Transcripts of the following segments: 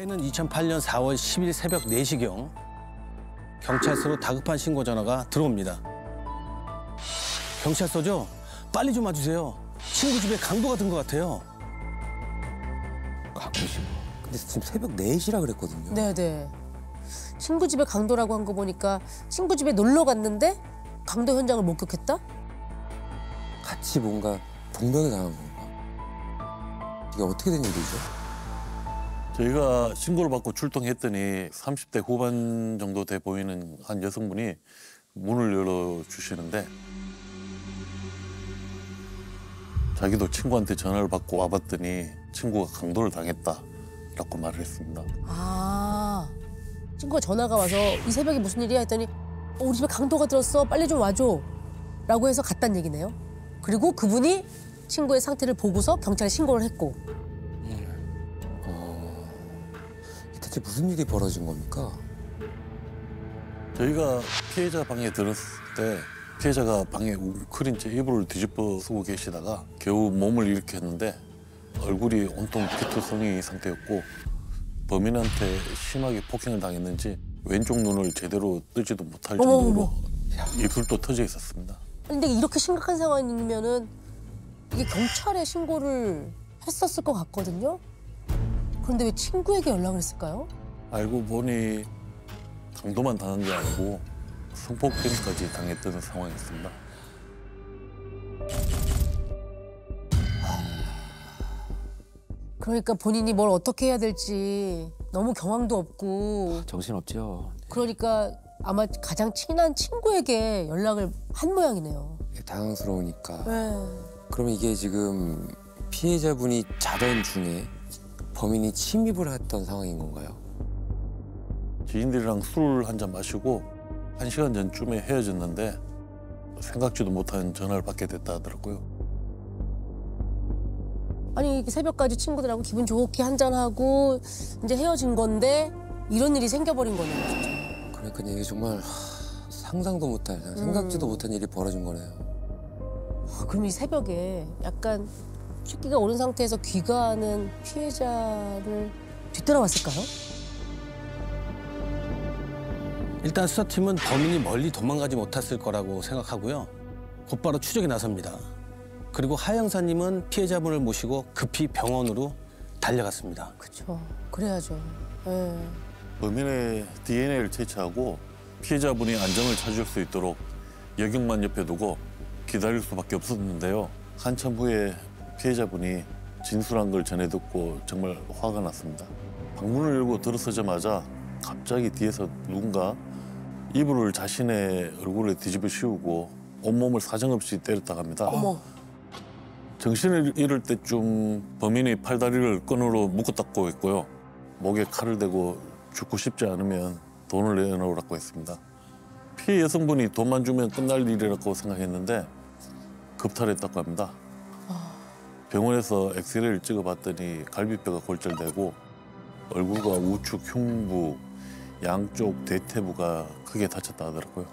때는 2008년 4월 10일 새벽 4시경 경찰서로 다급한 신고 전화가 들어옵니다. 경찰서죠? 빨리 좀 와주세요. 친구 집에 강도가 든 것 같아요. 갖고 싶어. 근데 지금 새벽 4시라 그랬거든요. 네네. 친구 집에 강도라고 한 거 보니까 친구 집에 놀러 갔는데 강도 현장을 목격했다? 같이 뭔가 동면을 당한 건가? 이게 어떻게 된 일이죠? 저희가 신고를 받고 출동했더니 30대 후반 정도 돼 보이는 한 여성분이 문을 열어주시는데 자기도 친구한테 전화를 받고 와봤더니 친구가 강도를 당했다라고 말을 했습니다. 아, 친구가 전화가 와서 이 새벽에 무슨 일이야 했더니 우리 집에 강도가 들었어. 빨리 좀 와줘. 라고 해서 갔단 얘기네요. 그리고 그분이 친구의 상태를 보고서 경찰에 신고를 했고. 대체 무슨 일이 벌어진 겁니까? 저희가 피해자 방에 들었을 때 피해자가 방에 웅크린 채 이불을 뒤집어 쓰고 계시다가 겨우 몸을 일으켰는데 얼굴이 온통 피투성이 상태였고 범인한테 심하게 폭행을 당했는지 왼쪽 눈을 제대로 뜨지도 못할 정도로 입술도 터져 있었습니다. 근데 이렇게 심각한 상황이면은 이게 경찰에 신고를 했었을 것 같거든요. 그런데 왜 친구에게 연락을 했을까요? 알고 보니 강도만 당한 게 아니고 성폭행까지 당했던 상황이었습니다. 그러니까 본인이 뭘 어떻게 해야 될지 너무 경황도 없고 정신없죠. 그러니까 아마 가장 친한 친구에게 연락을 한 모양이네요. 당황스러우니까. 네. 그러면 이게 지금 피해자분이 자던 중에 범인이 침입을 했던 상황인 건가요? 지인들이랑 술을 한 잔 마시고 1시간 전쯤에 헤어졌는데 생각지도 못한 전화를 받게 됐다 하더라고요. 아니 새벽까지 친구들하고 기분 좋게 한잔하고 이제 헤어진 건데 이런 일이 생겨버린 거네요. 진짜. 그러니까 이게 정말 상상도 못할, 생각지도 못한 일이 벌어진 거네요. 그럼 이 새벽에 약간 취기가 오른 상태에서 귀가하는 피해자를 뒤따라왔을까요? 일단 수사팀은 범인이 멀리 도망가지 못했을 거라고 생각하고요. 곧바로 추적에 나섭니다. 그리고 하 형사님은 피해자분을 모시고 급히 병원으로 달려갔습니다. 그렇죠. 그래야죠. 네. 범인의 DNA를 채취하고 피해자분이 안정을 찾을 수 있도록 여경만 옆에 두고 기다릴 수밖에 없었는데요. 한참 후에 피해자분이 진술한 걸 전해 듣고 정말 화가 났습니다. 방문을 열고 들어서자마자 갑자기 뒤에서 누군가 이불을 자신의 얼굴에 뒤집어 씌우고 온몸을 사정없이 때렸다 합니다. 어머. 정신을 잃을 때쯤 범인이 팔다리를 끈으로 묶어닫고 있고요. 목에 칼을 대고 죽고 싶지 않으면 돈을 내놓으라고 했습니다. 피해 여성분이 돈만 주면 끝날 일이라고 생각했는데 급탈했다고 합니다. 병원에서 엑스레이를 찍어봤더니 갈비뼈가 골절되고 얼굴과 우측 흉부, 양쪽 대퇴부가 크게 다쳤다 하더라고요.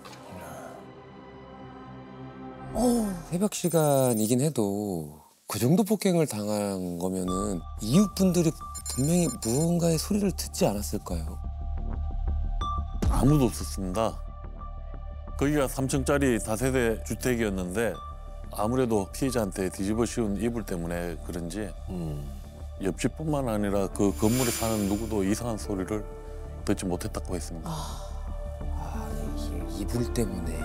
새벽 시간이긴 해도 그 정도 폭행을 당한 거면은 이웃분들이 분명히 무언가의 소리를 듣지 않았을까요? 아무도 없었습니다. 거기가 3층짜리 다세대 주택이었는데 아무래도 피해자한테 뒤집어 씌운 이불 때문에 그런지 옆집뿐만 아니라 그 건물에 사는 누구도 이상한 소리를 듣지 못했다고 했습니다. 이불 때문에.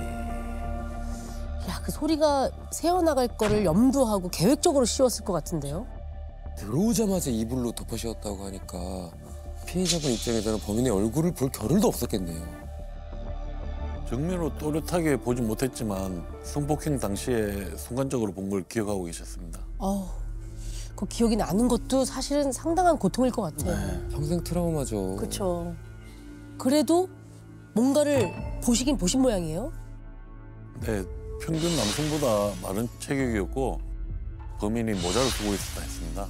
야, 그 소리가 새어나갈 거를 염두하고 계획적으로 씌웠을 것 같은데요? 들어오자마자 이불로 덮어 씌웠다고 하니까 피해자분 입장에서는 범인의 얼굴을 볼 겨를도 없었겠네요. 정면으로 또렷하게 보지 못했지만 성폭행 당시에 순간적으로 본 걸 기억하고 계셨습니다. 그 기억이 나는 것도 사실은 상당한 고통일 것 같아요. 평생 트라우마죠. 그렇죠. 그래도 뭔가를 보시긴 보신 모양이에요? 네, 평균 남성보다 마른 체격이었고 범인이 모자를 쓰고 있었다 했습니다.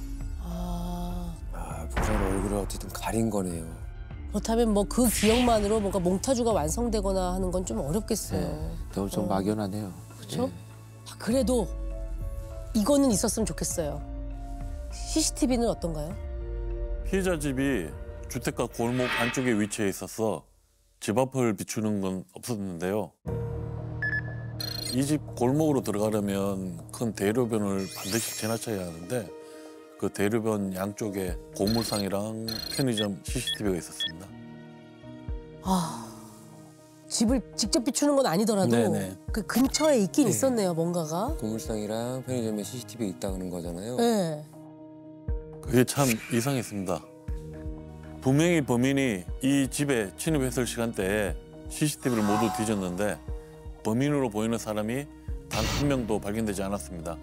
모자로 얼굴을 어쨌든 가린 거네요. 그렇다면 뭐 그 기억만으로 뭔가 몽타주가 완성되거나 하는 건 좀 어렵겠어요. 너무 좀 막연하네요. 그렇죠? 그래도 이거는 있었으면 좋겠어요. CCTV는 어떤가요? 피해자 집이 주택가 골목 안쪽에 위치해 있어서 집 앞을 비추는 건 없었는데요. 이 집 골목으로 들어가려면 큰 대로변을 반드시 지나쳐야 하는데 그 대로변 양쪽에 고물상이랑 편의점 CCTV가 있었습니다. 집을 직접 비추는 건 아니더라도 네네. 그 근처에 있긴 네. 있었네요, 뭔가가. 고물상이랑 편의점에 CCTV 있다는 거잖아요. 네. 그게 참 이상했습니다. 분명히 범인이 이 집에 침입했을 시간대에 CCTV를 모두 뒤졌는데 범인으로 보이는 사람이 단 한 명도 발견되지 않았습니다.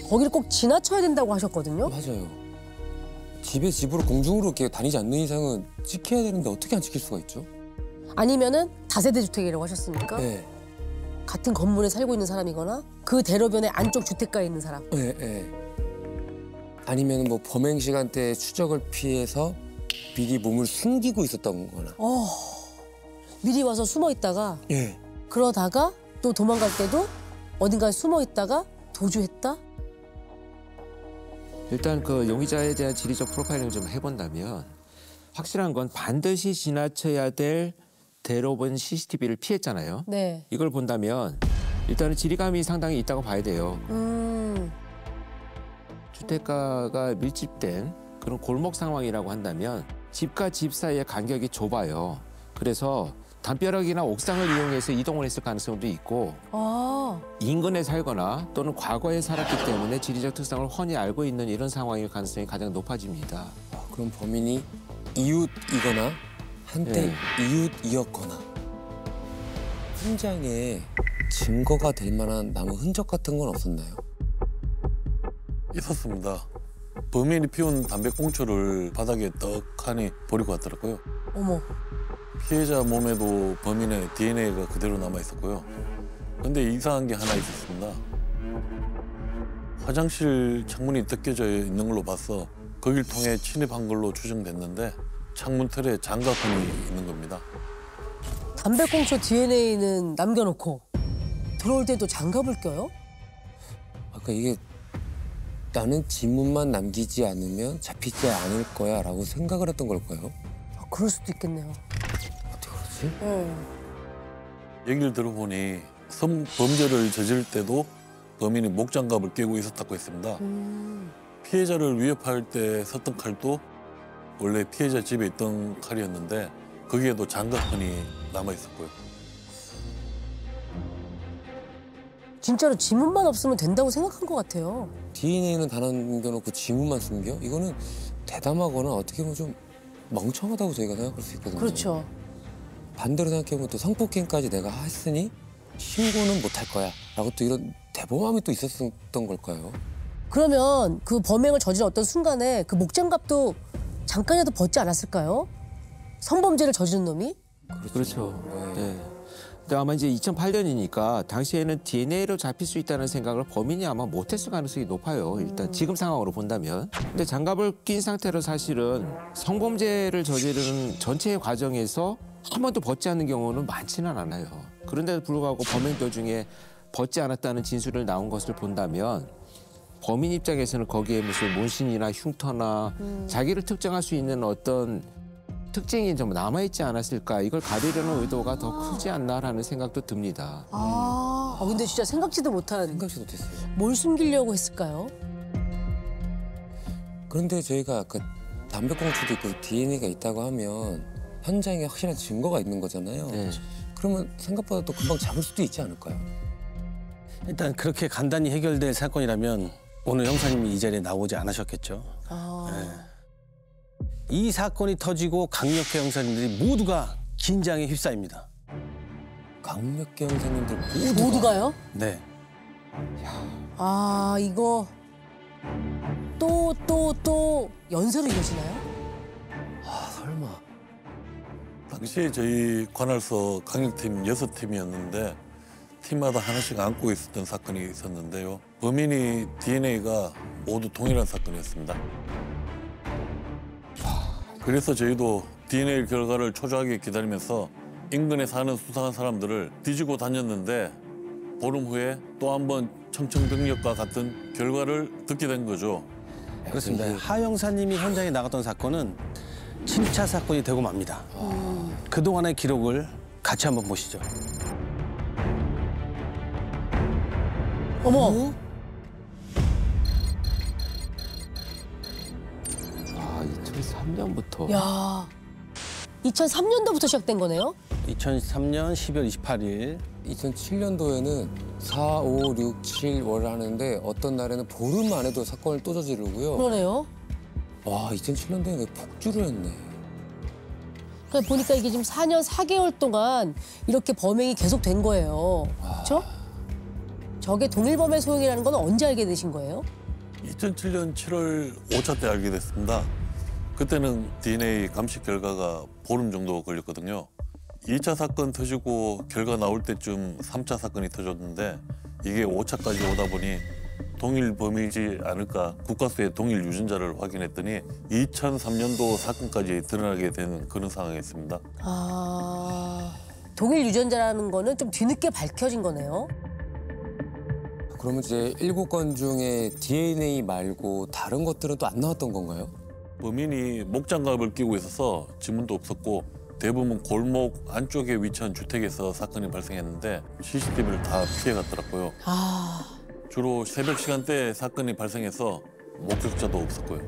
거기를 꼭 지나쳐야 된다고 하셨거든요. 맞아요. 집으로 공중으로 이렇게 다니지 않는 이상은 지켜야 되는데 어떻게 안 지킬 수가 있죠? 아니면은 다세대 주택이라고 하셨으니까 네. 같은 건물에 살고 있는 사람이거나 그 대로변의 안쪽 주택가에 있는 사람. 네, 네. 아니면 뭐 범행 시간대에 추적을 피해서 미리 몸을 숨기고 있었던 거나. 미리 와서 숨어 있다가 예. 그러다가 또 도망갈 때도 어딘가에 숨어 있다가 도주했다? 일단 그 용의자에 대한 지리적 프로파일링 좀 해본다면 확실한 건 반드시 지나쳐야 될 대로변 CCTV를 피했잖아요. 네. 이걸 본다면 일단은 지리감이 상당히 있다고 봐야 돼요. 주택가가 밀집된 그런 골목 상황이라고 한다면 집과 집 사이의 간격이 좁아요. 그래서 담벼락이나 옥상을 이용해서 이동을 했을 가능성도 있고 인근에 살거나 또는 과거에 살았기 때문에 지리적 특성을 훤히 알고 있는 이런 상황일 가능성이 가장 높아집니다. 그럼 범인이 이웃이거나 한때 네. 이웃이었거나 현장에 증거가 될 만한 나무 흔적 같은 건 없었나요? 있었습니다. 범인이 피운 담배꽁초를 바닥에 떡하니 버리고 왔더라고요. 어머. 피해자 몸에도 범인의 DNA가 그대로 남아 있었고요. 근데 이상한 게 하나 있었습니다. 화장실 창문이 뜯겨져 있는 걸로 봐서 거길 통해 침입한 걸로 추정됐는데 창문 털에 장갑끈이 있는 겁니다. 담배꽁초 DNA는 남겨놓고 들어올 때도 장갑을 껴요? 아까 이게 나는 지문만 남기지 않으면 잡히지 않을 거야 라고 생각을 했던 걸까요? 그럴 수도 있겠네요. 어떻게 그러지? 얘기를 들어보니 범죄를 저지를 때도 범인이 목장갑을 끼고 있었다고 했습니다. 피해자를 위협할 때 썼던 칼도 원래 피해자 집에 있던 칼이었는데 거기에도 장갑끈이 남아 있었고요. 진짜로 지문만 없으면 된다고 생각한 것 같아요. DNA는 다 남겨놓고 지문만 숨겨? 이거는 대담하거나 어떻게 보면 좀 멍청하다고 저희가 생각할 수 있거든요. 그렇죠. 반대로 생각해보면 또 성폭행까지 내가 했으니 신고는 못 할 거야 라고 또 이런 대범함이 또 있었던 걸까요? 그러면 그 범행을 저지른 어떤 순간에 그 목장갑도 잠깐이라도 벗지 않았을까요? 성범죄를 저지른 놈이? 그렇죠. 네. 근데 아마 이제 2008년이니까 당시에는 DNA로 잡힐 수 있다는 생각을 범인이 아마 못했을 가능성이 높아요. 일단 지금 상황으로 본다면. 근데 장갑을 낀 상태로 사실은 성범죄를 저지르는 전체의 과정에서 한 번도 벗지 않는 경우는 많지는 않아요. 그런데도 불구하고 범행 도중에 벗지 않았다는 진술을 나온 것을 본다면 범인 입장에서는 거기에 무슨 문신이나 흉터나 자기를 특정할 수 있는 어떤 특징이 좀 남아있지 않았을까, 이걸 가리려는 의도가 더 크지 않나라는 생각도 듭니다. 근데 진짜 생각지도 못한 생각지도 못했어요. 뭘 숨기려고 했을까요? 그런데 저희가 아까 담배꽁초도 있고 DNA가 있다고 하면 현장에 확실한 증거가 있는 거잖아요. 네. 그러면 생각보다 또 금방 잡을 수도 있지 않을까요? 일단 그렇게 간단히 해결될 사건이라면 오늘 형사님이 이 자리에 나오지 않으셨겠죠. 이 사건이 터지고 강력회 형사님들이 모두가 긴장에 휩싸입니다. 강력계 형사님들 모두가요? 네. 이거 또 연쇄로 이어지나요? 설마. 당시에 저희 관할서 강력팀 6팀이었는데 팀마다 하나씩 안고 있었던 사건이 있었는데요. 범인이 DNA가 모두 동일한 사건이었습니다. 그래서 저희도 DNA 결과를 초조하게 기다리면서 인근에 사는 수상한 사람들을 뒤지고 다녔는데 보름 후에 또 한 번 청천벽력과 같은 결과를 듣게 된 거죠. 그렇습니다. 하 형사님이 현장에 나갔던 사건은 침차 사건이 되고 맙니다. 그동안의 기록을 같이 한번 보시죠. 어머. 아, 2003년부터. 야. 2003년도부터 시작된 거네요? 2003년 12월 28일 2007년도에는 4, 5, 6, 7월을 하는데 어떤 날에는 보름 안에도 사건을 또 저지르고요. 그러네요. 와, 2007년도에 폭주를 했네. 그러니까 보니까 이게 지금 4년 4개월 동안 이렇게 범행이 계속 된 거예요. 그렇죠? 저게 동일범의 소행이라는 건 언제 알게 되신 거예요? 2007년 7월 5차 때 알게 됐습니다. 그때는 DNA 감식 결과가 보름 정도 걸렸거든요. 2차 사건 터지고 결과 나올 때쯤 3차 사건이 터졌는데 이게 5차까지 오다 보니 동일 범이지 않을까 국과수의 동일 유전자를 확인했더니 2003년도 사건까지 드러나게 되는 그런 상황이었습니다. 아, 동일 유전자라는 거는 좀 뒤늦게 밝혀진 거네요. 그러면 이제 7건 중에 DNA 말고 다른 것들은 또 안 나왔던 건가요? 범인이 목장갑을 끼고 있어서 지문도 없었고 대부분 골목 안쪽에 위치한 주택에서 사건이 발생했는데 CCTV를 다 피해갔더라고요. 아, 주로 새벽 시간대에 사건이 발생해서 목격자도 없었고요.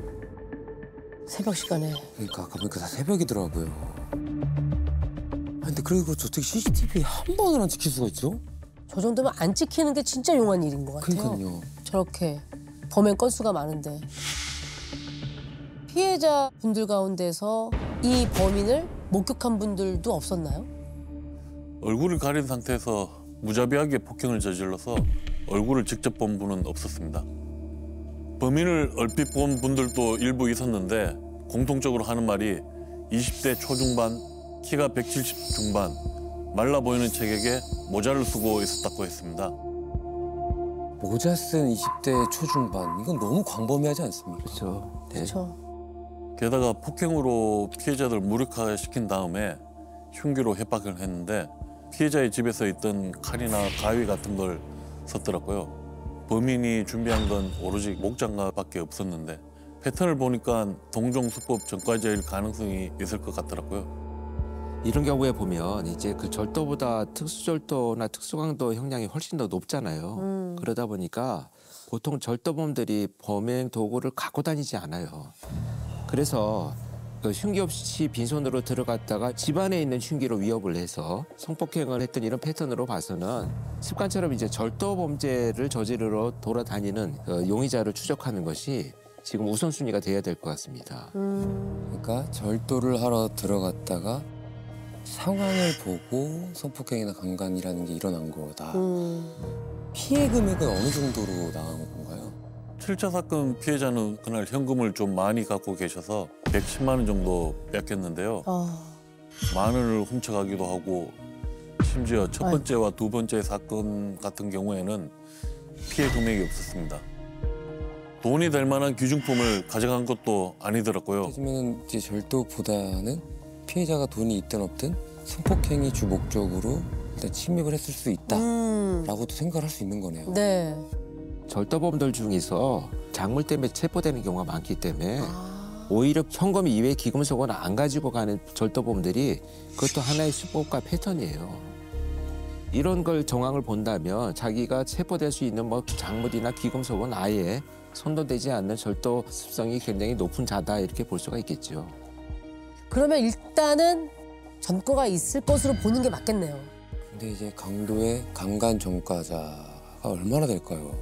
새벽 시간에. 그러니까 아까 보니까 다 새벽이더라고요. 아, 근데 그리고 어떻게 CCTV 한 번을 안 지킬 수가 있죠? 저 정도면 안 찍히는 게 진짜 용한 일인 것 같아요. 그러니까요. 저렇게 범행 건수가 많은데. 피해자 분들 가운데서 이 범인을 목격한 분들도 없었나요? 얼굴을 가린 상태에서 무자비하게 폭행을 저질러서 얼굴을 직접 본 분은 없었습니다. 범인을 얼핏 본 분들도 일부 있었는데 공통적으로 하는 말이 20대 초중반, 키가 170 중반, 말라 보이는 체격에 모자를 쓰고 있었다고 했습니다. 모자 쓴 20대 초중반. 이건 너무 광범위하지 않습니까? 그렇죠. 네. 그렇죠. 게다가 폭행으로 피해자들 무력화시킨 다음에 흉기로 협박을 했는데 피해자의 집에서 있던 칼이나 가위 같은 걸 썼더라고요. 범인이 준비한 건 오로지 목장갑밖에 없었는데 패턴을 보니까 동종수법 전과자일 가능성이 있을 것 같더라고요. 이런 경우에 보면 이제 그 절도보다 특수절도나 특수강도 형량이 훨씬 더 높잖아요. 그러다 보니까 보통 절도범들이 범행 도구를 갖고 다니지 않아요. 그래서 그 흉기 없이 빈손으로 들어갔다가 집안에 있는 흉기로 위협을 해서 성폭행을 했던 이런 패턴으로 봐서는 습관처럼 이제 절도 범죄를 저지르러 돌아다니는 그 용의자를 추적하는 것이 지금 우선순위가 돼야 될 것 같습니다. 그러니까 절도를 하러 들어갔다가 상황을 보고 성폭행이나 강간이라는 게 일어난 거다. 피해 금액은 어느 정도로 나온 건가요? 7차 사건 피해자는 그날 현금을 좀 많이 갖고 계셔서 110만 원 정도 뺏겼는데요. 만 원을 훔쳐가기도 하고 심지어 첫 번째와 두 번째 사건 같은 경우에는 피해 금액이 없었습니다. 돈이 될 만한 귀중품을 가져간 것도 아니더라고요. 하지만 이제 절도보다는 피해자가 돈이 있든 없든 성폭행이 주 목적으로 일단 침입을 했을 수 있다라고도 생각을 할 수 있는 거네요. 네. 절도범들 중에서 작물 때문에 체포되는 경우가 많기 때문에 오히려 현금 이외의 기금속은 안 가지고 가는 절도범들이 그것도 하나의 수법과 패턴이에요. 이런 걸 정황을 본다면 자기가 체포될 수 있는 뭐 작물이나 기금속은 아예 손도 대지 않는 절도 습성이 굉장히 높은 자다 이렇게 볼 수가 있겠죠. 그러면 일단은 전과가 있을 것으로 보는 게 맞겠네요. 근데 이제 강도의 강간 전과자가 얼마나 될까요?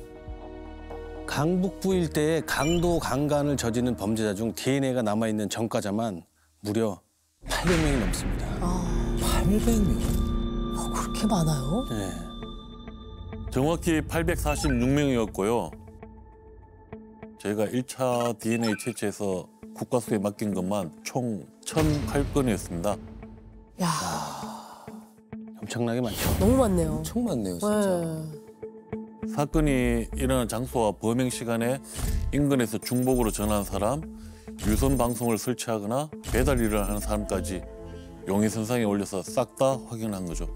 강북부 일대에 강도 강간을 저지른 범죄자 중 DNA가 남아있는 전과자만 무려 800명이 넘습니다. 800명? 그렇게 많아요? 네. 정확히 846명이었고요. 저희가 1차 DNA 채취해서 국과수에 맡긴 것만 총 1,008건이었습니다. 야, 엄청나게 많죠. 너무 많네요. 엄청 많네요, 진짜. 네. 사건이 일어난 장소와 범행 시간에 인근에서 중복으로 전화한 사람, 유선 방송을 설치하거나 배달 일을 하는 사람까지 용의선상에 올려서 싹 다 확인한 거죠.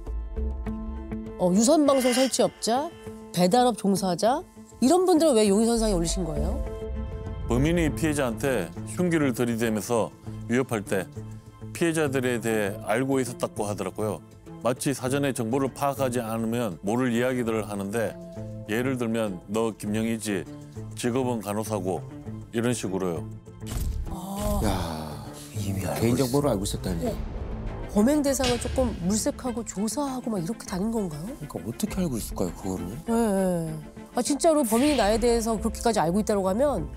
유선 방송 설치업자, 배달업 종사자 이런 분들은 왜 용의선상에 올리신 거예요? 범인이 피해자한테 흉기를 들이대면서 위협할 때 피해자들에 대해 알고 있었다고 하더라고요. 마치 사전에 정보를 파악하지 않으면 모를 이야기들을 하는데 예를 들면 너 김영희지, 직업은 간호사고 이런 식으로요. 야, 이미 알고 개인 있어. 정보를 알고 있었다니. 범행 대상을 조금 물색하고 조사하고 막 이렇게 다닌 건가요? 그러니까 어떻게 알고 있을까요, 그거를? 네. 아 진짜로 범인이 나에 대해서 그렇게까지 알고 있다고 하면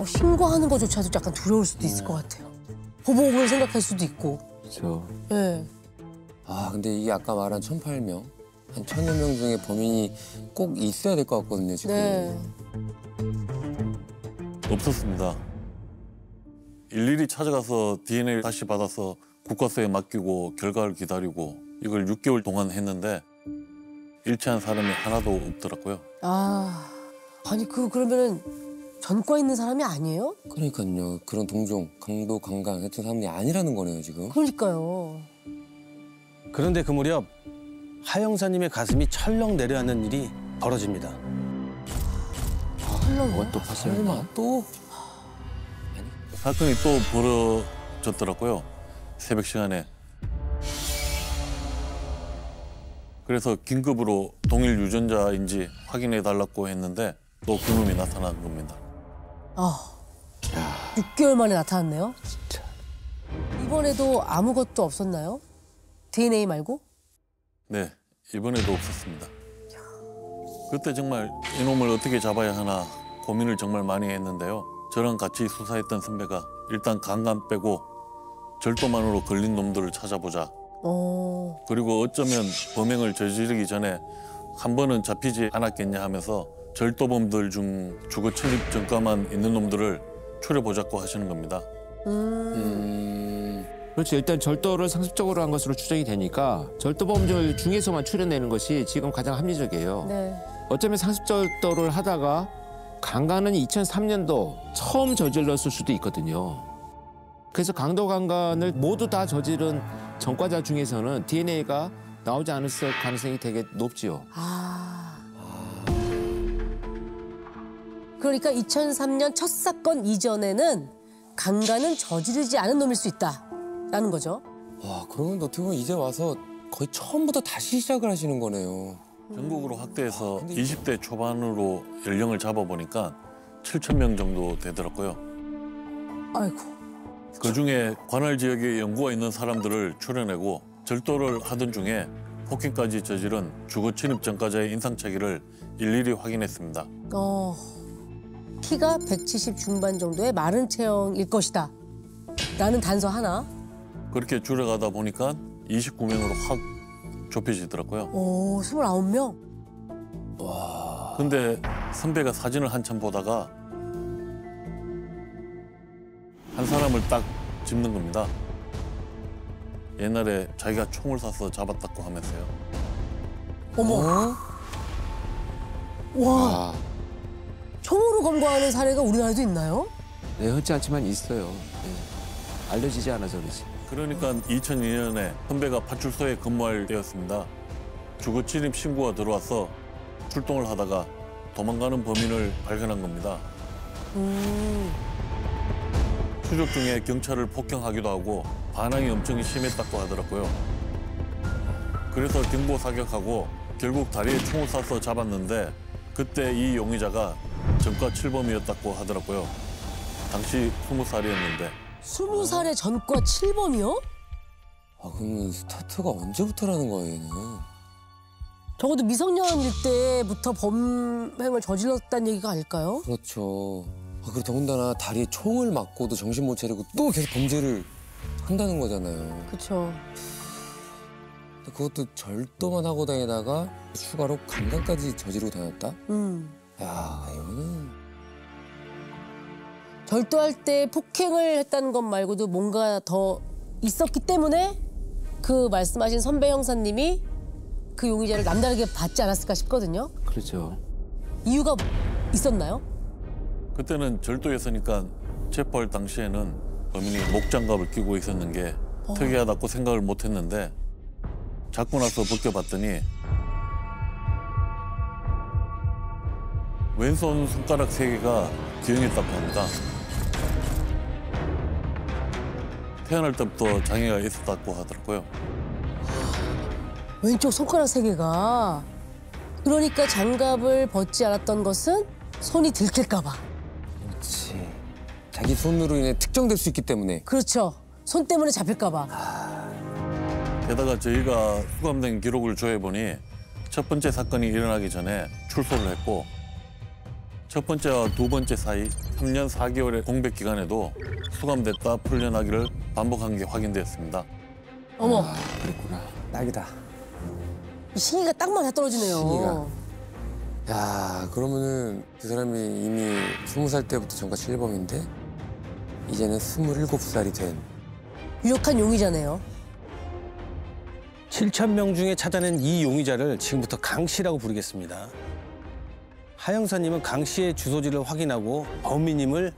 신고하는 것조차도 약간 두려울 수도 있을 것 같아요. 보복을 생각할 수도 있고. 그렇죠. 네. 아, 근데 이게 아까 말한 1,008명, 한 1,000여 명 중에 범인이 꼭 있어야 될 것 같거든요, 지금. 네. 없었습니다. 일일이 찾아가서 DNA 다시 받아서 국과수에 맡기고 결과를 기다리고 이걸 6개월 동안 했는데 일치한 사람이 하나도 없더라고요. 아니 그러면은 전과 있는 사람이 아니에요? 그러니까요. 그런 동종, 강도, 강강 했던 사람이 아니라는 거네요, 지금. 그러니까요. 그런데 그 무렵 하 형사님의 가슴이 철렁 내려앉는 일이 벌어집니다. 그것도 파실. 설마 또? 사건이 또 벌어졌더라고요. 새벽 시간에. 그래서 긴급으로 동일 유전자인지 확인해 달라고 했는데 또 그놈이 나타난 겁니다. 6개월 만에 나타났네요. 진짜. 이번에도 아무것도 없었나요? DNA 말고? 네, 이번에도 없었습니다. 그때 정말 이놈을 어떻게 잡아야 하나 고민을 정말 많이 했는데요. 저랑 같이 수사했던 선배가 일단 강간 빼고 절도만으로 걸린 놈들을 찾아보자. 그리고 어쩌면 범행을 저지르기 전에 한 번은 잡히지 않았겠냐 하면서 절도범들 중 주거 침입 전과만 있는 놈들을 추려보자고 하시는 겁니다. 그렇죠. 일단 절도를 상습적으로 한 것으로 추정이 되니까 절도범들 중에서만 추려내는 것이 지금 가장 합리적이에요. 네. 어쩌면 상습절도를 하다가 강간은 2003년도 처음 저질렀을 수도 있거든요. 그래서 강도 강간을 모두 다 저지른 전과자 중에서는 DNA가 나오지 않았을 가능성이 되게 높지요. 그러니까 2003년 첫 사건 이전에는 강간은 저지르지 않은 놈일 수 있다라는 거죠. 와, 그러면 어떻게 보면 이제 와서 거의 처음부터 다시 시작을 하시는 거네요. 전국으로 확대해서 20대 초반으로 연령을 잡아보니까 7,000명 정도 되더라고요. 아이고. 그중에 관할 지역에 연고가 있는 사람들을 추려내고 절도를 하던 중에 폭행까지 저지른 주거 침입 전과자의 인상착의를 일일이 확인했습니다. 키가 170 중반 정도의 마른 체형일 것이다. 라는 단서 하나. 그렇게 줄여가다 보니까 29명으로 확 좁혀지더라고요. 29명? 근데 선배가 사진을 한참 보다가 한 사람을 딱 짚는 겁니다. 옛날에 자기가 총을 쏴서 잡았다고 하면서요. 어머. 와. 총으로 검거하는 사례가 우리나라에도 있나요? 네, 흔치 않지만 있어요. 네. 알려지지 않아서 그렇지. 그러니까 2002년에 선배가 파출소에 근무할 때였습니다. 주거 침입 신고가 들어와서 출동을 하다가 도망가는 범인을 발견한 겁니다. 추적 중에 경찰을 폭행하기도 하고 반항이 엄청 심했다고 하더라고요. 그래서 경보 사격하고 결국 다리에 총을 쏴서 잡았는데 그때 이 용의자가 전과 7범이었다고 하더라고요. 당시 20살이었는데. 20살의 전과 7범이요? 아, 그러면 스타트가 언제부터라는 거예요, 얘는? 적어도 미성년일 때부터 범행을 저질렀다는 얘기가 아닐까요? 그렇죠. 아, 그리고 더군다나 다리에 총을 맞고도 정신 못 차리고 또 계속 범죄를 한다는 거잖아요. 그렇죠. 근데 그것도 절도만 하고 다니다가 추가로 강간까지 저지르고 다녔다? 야, 이거는 절도할 때 폭행을 했다는 것 말고도 뭔가 더 있었기 때문에 그 말씀하신 선배 형사님이 그 용의자를 남다르게 받지 않았을까 싶거든요. 그렇죠. 이유가 있었나요? 그때는 절도였으니까 체포할 당시에는 범인이 목장갑을 끼고 있었는 게 특이하다고 생각을 못했는데 잡고 나서 벗겨봤더니 왼손 손가락 3개가 기형했다고 합니다. 태어날 때부터 장애가 있었다고 하더라고요. 왼쪽 손가락 3개가. 그러니까 장갑을 벗지 않았던 것은 손이 들킬까 봐. 그렇지. 자기 손으로 인해 특정될 수 있기 때문에. 그렇죠. 손 때문에 잡힐까 봐. 게다가 저희가 수감된 기록을 조회해보니 첫 번째 사건이 일어나기 전에 출소를 했고 첫 번째와 두 번째 사이 3년 4개월의 공백 기간에도 수감됐다 풀려나기를 반복한 게 확인되었습니다. 어머, 그랬구나. 딱이다. 이 신기가 딱 맞아 떨어지네요. 신기가. 야, 그러면은 그 사람이 이미 20살 때부터 전과 7범인데 이제는 27살이 된. 유력한 용의자네요. 7,000명 중에 찾아낸 이 용의자를 지금부터 강 씨라고 부르겠습니다. 하 형사님은 강 씨의 주소지를 확인하고 범인임을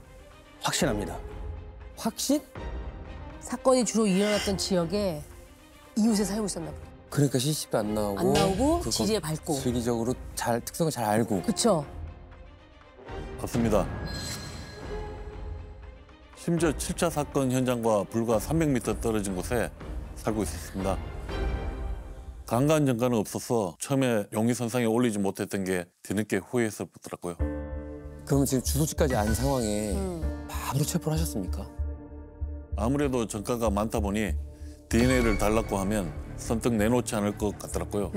확신합니다. 확신? 사건이 주로 일어났던 지역에 이웃에 살고 있었나 봐요. 그러니까 CCTV 안 나오고 그거 지리에 밟고. 지리적으로 특성을 잘 알고. 그쵸? 맞습니다. 심지어 7차 사건 현장과 불과 300m 떨어진 곳에 살고 있었습니다. 강간 전과는 없어서 처음에 용의선상에 올리지 못했던 게 뒤늦게 후회했었더라고요. 그러면 지금 주소지까지 안 상황에 바로 체포를 하셨습니까? 아무래도 전과가 많다 보니 DNA를 달라고 하면 선뜻 내놓지 않을 것 같더라고요.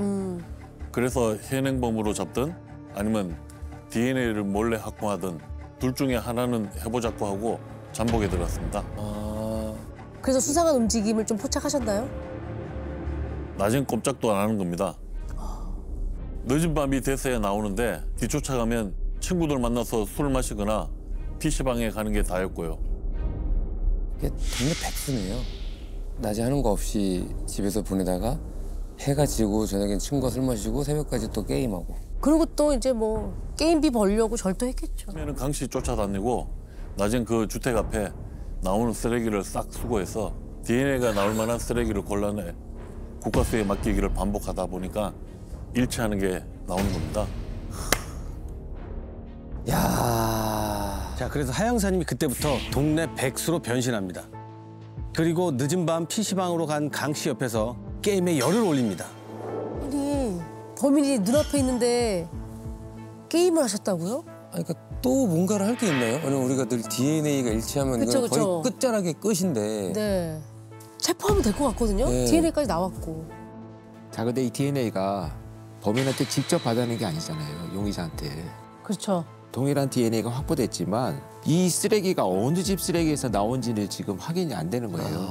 그래서 현행범으로 잡든 아니면 DNA를 몰래 확보하든 둘 중에 하나는 해보자고 하고 잠복에 들어갔습니다. 그래서 수상한 움직임을 좀 포착하셨나요? 낮엔 꼼짝도 안 하는 겁니다. 늦은 밤이 돼서야 나오는데 뒤쫓아가면 친구들 만나서 술 마시거나 PC방에 가는 게 다였고요. 이게 동네 백수네요. 낮에 하는 거 없이 집에서 보내다가 해가 지고 저녁엔 친구가 술 마시고 새벽까지 또 게임하고. 그리고 또 이제 뭐 게임비 벌려고 절도했겠죠. 처음에는 강 씨 쫓아다니고 낮엔 그 주택 앞에 나오는 쓰레기를 싹 수거해서 DNA가 나올 만한 쓰레기를 골라내 국과수에 맡기기를 반복하다 보니까 일치하는 게 나오는 겁니다. 야. 자, 그래서 하 형사님이 그때부터 동네 백수로 변신합니다. 그리고 늦은 밤 PC방으로 간 강 씨 옆에서 게임에 열을 올립니다. 아니, 범인이 눈앞에 있는데 게임을 하셨다고요? 아니, 그러니까 또 뭔가를 할 게 있나요? 왜냐면 우리가 늘 DNA가 일치하면 그쵸, 이건 그쵸. 거의 끝자락의 끝인데. 네. 체포하면 될 것 같거든요. 네. DNA까지 나왔고. 자, 근데 이 DNA가 범인한테 직접 받아낸 게 아니잖아요. 용의자한테. 그렇죠. 동일한 DNA가 확보됐지만 이 쓰레기가 어느 집 쓰레기에서 나온지는 지금 확인이 안 되는 거예요.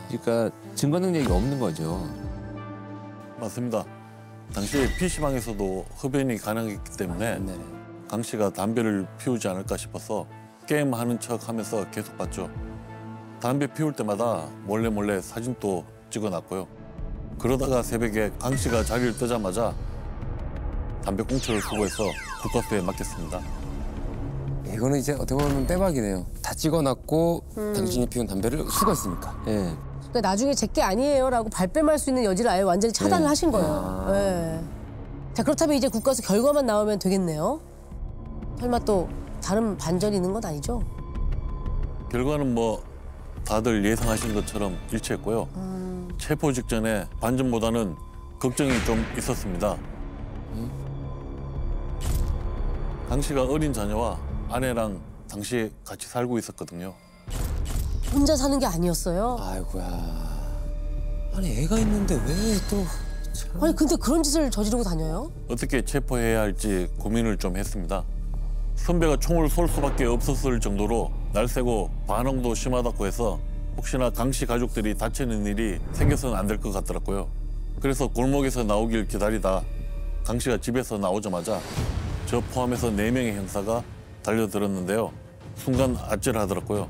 그러니까 증거 능력이 없는 거죠. 맞습니다. 당시 PC방에서도 흡연이 가능했기 때문에 네. 강 씨가 담배를 피우지 않을까 싶어서 게임하는 척하면서 계속 봤죠. 담배 피울 때마다 몰래 사진도 찍어놨고요. 그러다가 새벽에 강 씨가 자리를 뜨자마자 담배 꽁초를 수거해서 국과수에 맡겼습니다. 이거는 이제 어떻게 보면 빼박이네요. 다 찍어놨고 당신이 피운 담배를 수거했으니까. 예. 그러니까 나중에 제게 아니에요라고 발뺌할 수 있는 여지를 아예 완전히 차단을 네. 하신 거예요. 네. 자, 그렇다면 이제 국가수 결과만 나오면 되겠네요. 설마 또 다른 반전이 있는 건 아니죠? 결과는 뭐 다들 예상하신 것처럼 일치했고요. 체포 직전에 반전보다는 걱정이 좀 있었습니다. 강 씨가 어린 자녀와 아내랑 당시 같이 살고 있었거든요. 혼자 사는 게 아니었어요. 아이고야. 아니 애가 있는데 왜 또. 아니 근데 그런 짓을 저지르고 다녀요? 어떻게 체포해야 할지 고민을 좀 했습니다. 선배가 총을 쏠 수밖에 없었을 정도로 날새고 반응도 심하다고 해서 혹시나 강 씨 가족들이 다치는 일이 생겨서는 안 될 것 같더라고요. 그래서 골목에서 나오길 기다리다 강 씨가 집에서 나오자마자 저 포함해서 4명의 형사가 달려들었는데요. 순간 아찔하더라고요.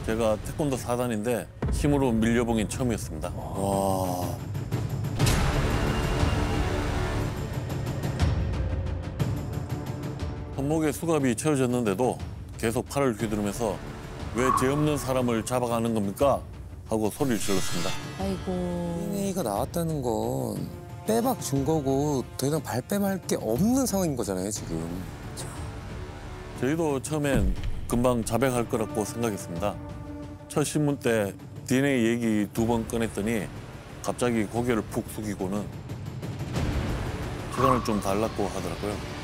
제가 태권도 4단인데 힘으로 밀려본 게 처음이었습니다. 와. 손목에 수갑이 채워졌는데도 계속 팔을 휘두르면서 왜 죄 없는 사람을 잡아가는 겁니까? 하고 소리를 질렀습니다. 아이고. DNA가 나왔다는 건 빼박 증거고 더 이상 발뺌할 게 없는 상황인 거잖아요, 지금. 저희도 처음엔 금방 자백할 거라고 생각했습니다. 첫 신문 때 DNA 얘기 2번 꺼냈더니 갑자기 고개를 푹 숙이고는 시간을 좀 달라고 하더라고요.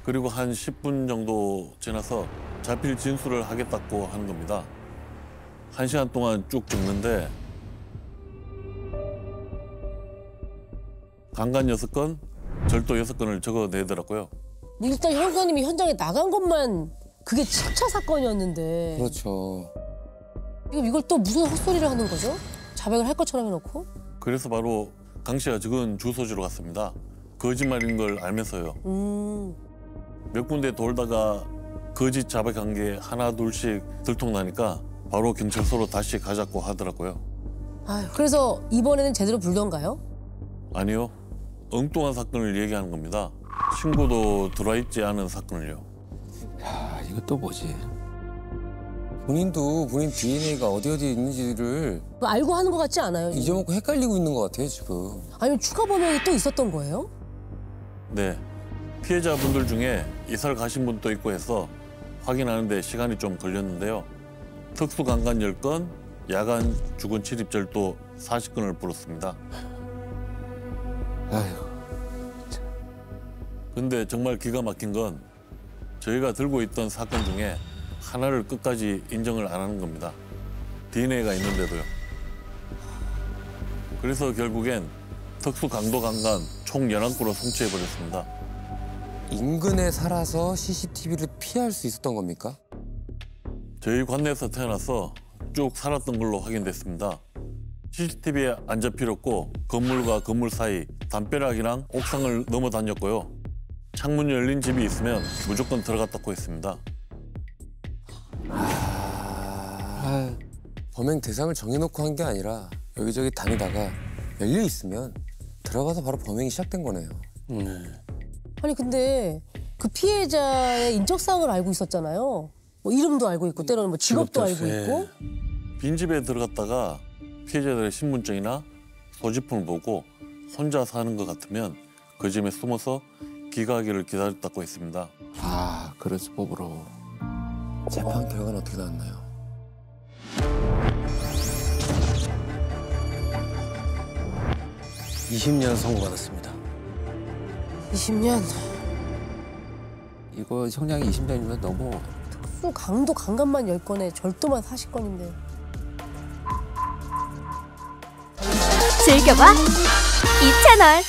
그리고 한 10분 정도 지나서 자필 진술을 하겠다고 하는 겁니다. 1시간 동안 쭉 적는데 강간 6건, 절도 6건을 적어내더라고요. 일단 형사님이 현장에 나간 것만 그게 7차 사건이었는데 그렇죠. 이걸 또 무슨 헛소리를 하는 거죠? 자백을 할 것처럼 해놓고? 그래서 바로 강 씨가 적은 주소지로 갔습니다. 거짓말인 걸 알면서요. 몇 군데 돌다가 거짓 자백한 게 하나 둘씩 들통나니까 바로 경찰서로 다시 가자고 하더라고요. 아유, 그래서 이번에는 제대로 불던가요? 아니요. 엉뚱한 사건을 얘기하는 겁니다. 신고도 들어와 있지 않은 사건을요. 야, 이거 또 뭐지? 본인도 본인 DNA가 어디 있는지를 그거 알고 하는 것 같지 않아요? 잊어먹고 헷갈리고 있는 것 같아요, 지금. 아니면 추가 범행이 또 있었던 거예요? 네. 피해자분들 중에 이사를 가신 분도 있고 해서 확인하는데 시간이 좀 걸렸는데요. 특수강간 10건, 야간 주거 침입절도 40건을 불었습니다. 아휴. 근데 정말 기가 막힌 건 저희가 들고 있던 사건 중에 하나를 끝까지 인정을 안 하는 겁니다. DNA가 있는데도요. 그래서 결국엔 특수강도강간 총 11건으로 송치해버렸습니다. 인근에 살아서 CCTV를 피할 수 있었던 겁니까? 저희 관내에서 태어나서 쭉 살았던 걸로 확인됐습니다. CCTV에 안 잡힐었고 건물과 건물 사이 담벼락이랑 옥상을 넘어 다녔고요. 창문이 열린 집이 있으면 무조건 들어갔다고 했습니다. 범행 대상을 정해놓고 한 게 아니라 여기저기 다니다가 열려 있으면 들어가서 바로 범행이 시작된 거네요. 아니 근데 그 피해자의 인적사항을 알고 있었잖아요. 뭐 이름도 알고 있고 때로는 뭐 직업도 알고 예. 있고. 빈집에 들어갔다가 피해자들의 신분증이나 소지품을 보고 혼자 사는 것 같으면 그 집에 숨어서 귀가하기를 기다렸다고 했습니다. 아, 그럴 수법으로. 재판 결과는 어떻게 나왔나요? (20년) 선고받았습니다. 20년. 이거 형량이 20년이면 너무 특수 강도 강간만 10건에 절도만 40건인데. 즐겨봐 이 채널.